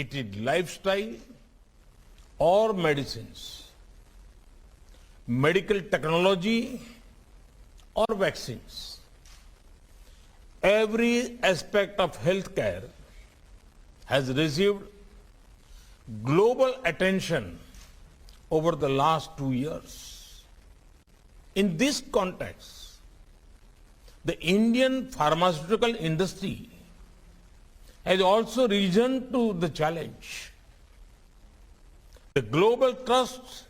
it is lifestyle or medicines, medical technology or vaccines. Every aspect of healthcare has received global attention over the last 2 years. In this context, the Indian pharmaceutical industry has also risen to the challenge. The global trust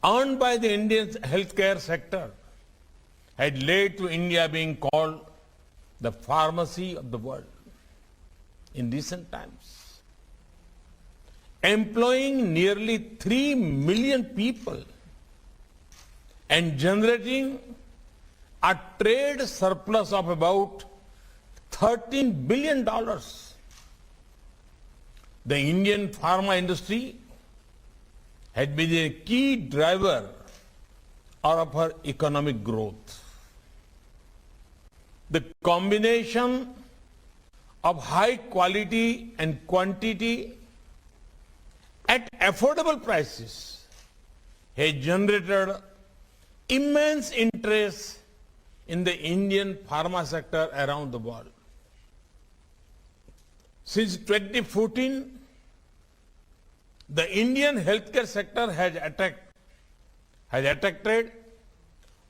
earned by the Indian healthcare sector had led to India being called the pharmacy of the world in recent times. Employing nearly 3 million people and generating a trade surplus of about $13 billion. The Indian pharma industry had been a key driver of our economic growth. The combination of high quality and quantity at affordable prices has generated immense interest in the Indian pharma sector around the world. Since 2014, the Indian healthcare sector has attracted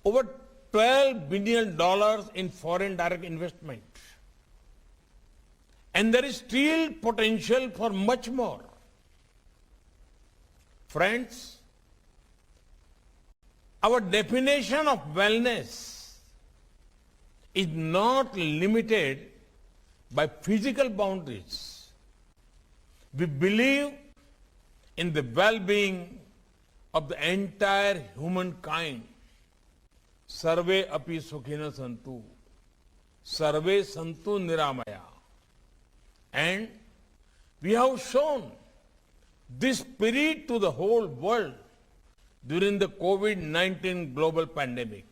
over $12 billion in foreign direct investment. And there is still potential for much more. Friends, our definition of wellness is not limited by physical boundaries. We believe in the well-being of the entire humankind. Sarve api sukhina santu, sarve santu niramaya. And we have shown this spirit to the whole world during the COVID-19 global pandemic.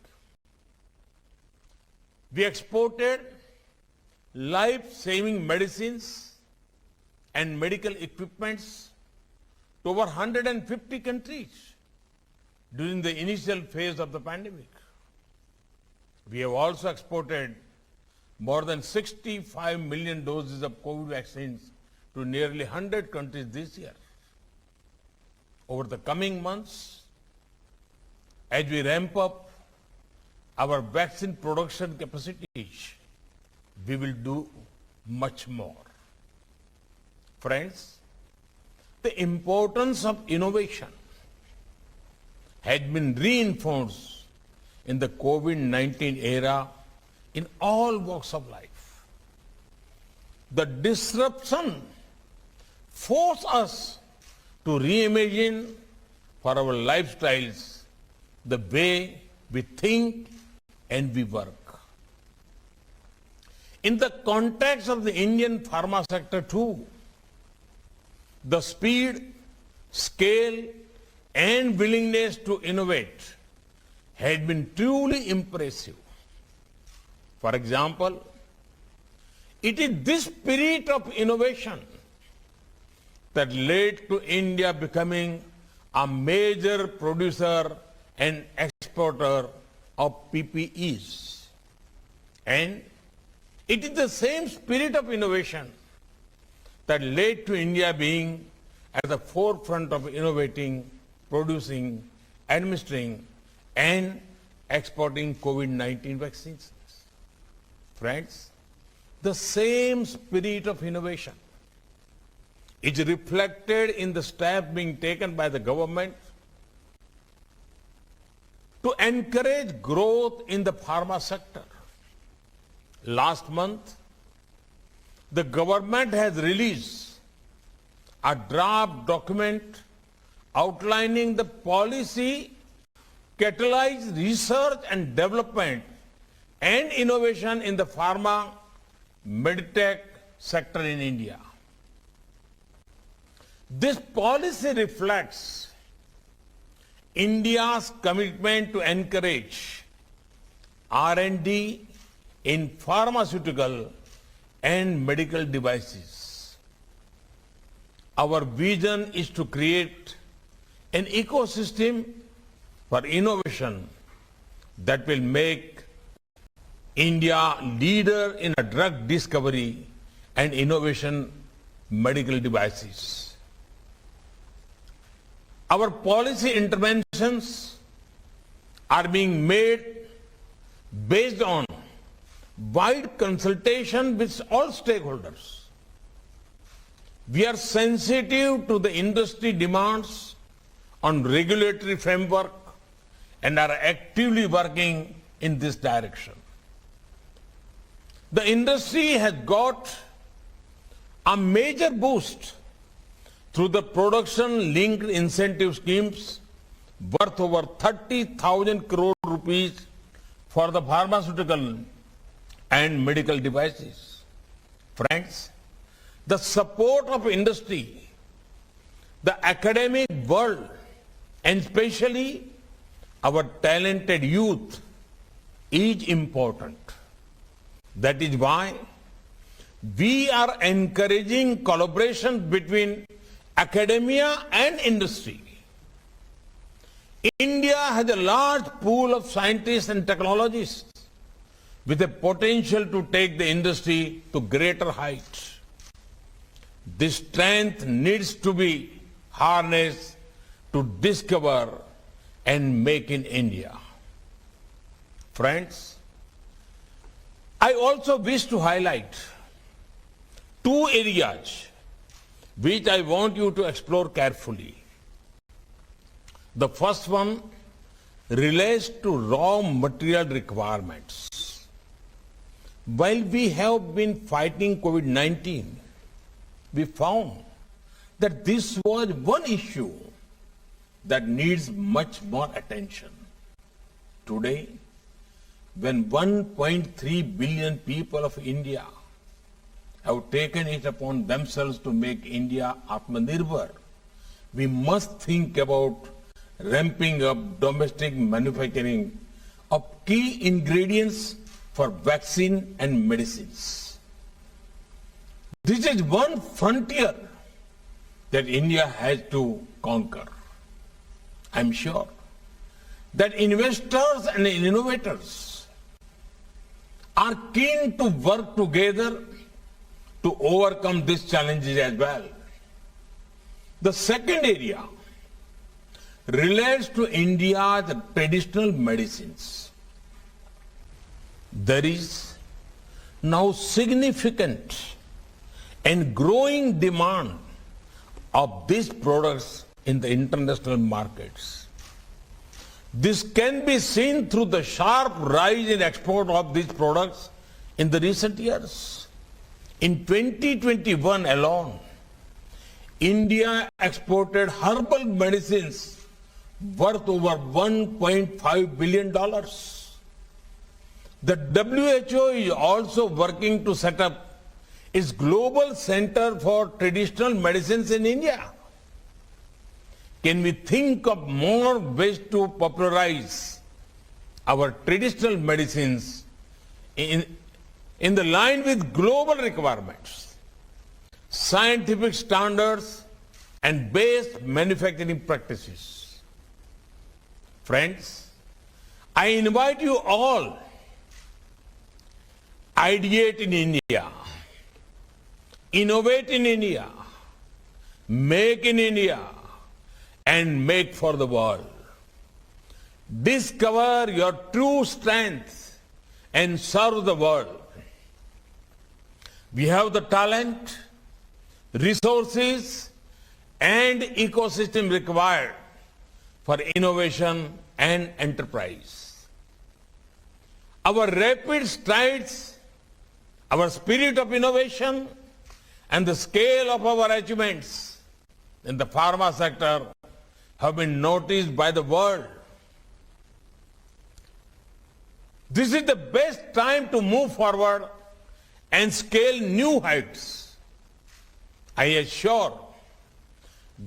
We exported life-saving medicines and medical equipments to over 150 countries during the initial phase of the pandemic. We have also exported more than 65 million doses of COVID vaccines to nearly 100 countries this year. Over the coming months, as we ramp up our vaccine production capacities, we will do much more. Friends, the importance of innovation has been reinforced in the COVID-19 era in all walks of life. The disruption forced us to reimagine for our lifestyles the way we think and we work. In the context of the Indian pharma sector too, the speed, scale, and willingness to innovate had been truly impressive. For example, it is this spirit of innovation that led to India becoming a major producer and exporter of PPEs. And it is the same spirit of innovation that led to India being at the forefront of innovating, producing, administering, and exporting COVID-19 vaccines. Friends, the same spirit of innovation is reflected in the steps being taken by the government to encourage growth in the pharma sector. Last month, the government has released a draft document outlining the policy catalyze research and development and innovation in the pharma medtech sector in India. This policy reflects India's commitment to encourage R&D in pharmaceutical and medical devices. our vision is to create an ecosystem for innovation that will make India leader in a drug discovery and innovation medical devices. Our policy interventions are being made based on wide consultation with all stakeholders. We are sensitive to the industry demands on regulatory framework and are actively working in this direction. The industry has got a major boost through the production-linked incentive schemes worth over 30,000 crore rupees for the pharmaceutical and medical devices. Friends, the support of industry, the academic world, and especially our talented youth is important. That is why we are encouraging collaboration between academia and industry. India has a large pool of scientists and technologists with a potential to take the industry to greater heights. This strength needs to be harnessed to discover and make in India. Friends, I also wish to highlight two areas which I want you to explore carefully. The first one relates to raw material requirements. While we have been fighting COVID-19, we found that this was one issue that needs much more attention. Today, when 1.3 billion people of India have taken it upon themselves to make India Atmanirbhar, we must think about ramping up domestic manufacturing of key ingredients for vaccine and medicines. This is one frontier that India has to conquer. I'm sure that investors and innovators are keen to work together to overcome these challenges as well. The second area relates to India's traditional medicines. There is now significant and growing demand of these products in the international markets. This can be seen through the sharp rise in export of these products in the recent years. In 2021 alone, India exported herbal medicines worth over $1.5 billion. The WHO is also working to set up its global center for traditional medicines in India. Can we think of more ways to popularize our traditional medicines in the line with global requirements, scientific standards, and best manufacturing practices? Friends, I invite you all, ideate in India, innovate in India, make in India, and make for the world. Discover your true strength and serve the world. We have the talent, resources, and ecosystem required for innovation and enterprise. Our rapid strides, our spirit of innovation, and the scale of our achievements in the pharma sector have been noticed by the world. This is the best time to move forward and scale new heights. I assure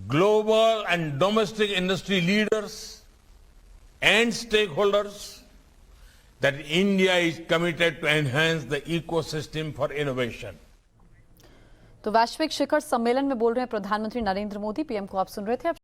global and domestic industry leaders and stakeholders that India is committed to enhance the ecosystem for innovation. तो वैश्विक शिखर सम्मेलन में बोल रहे हैं प्रधानमंत्री Narendra Modi. PM को आप सुन रहे थे।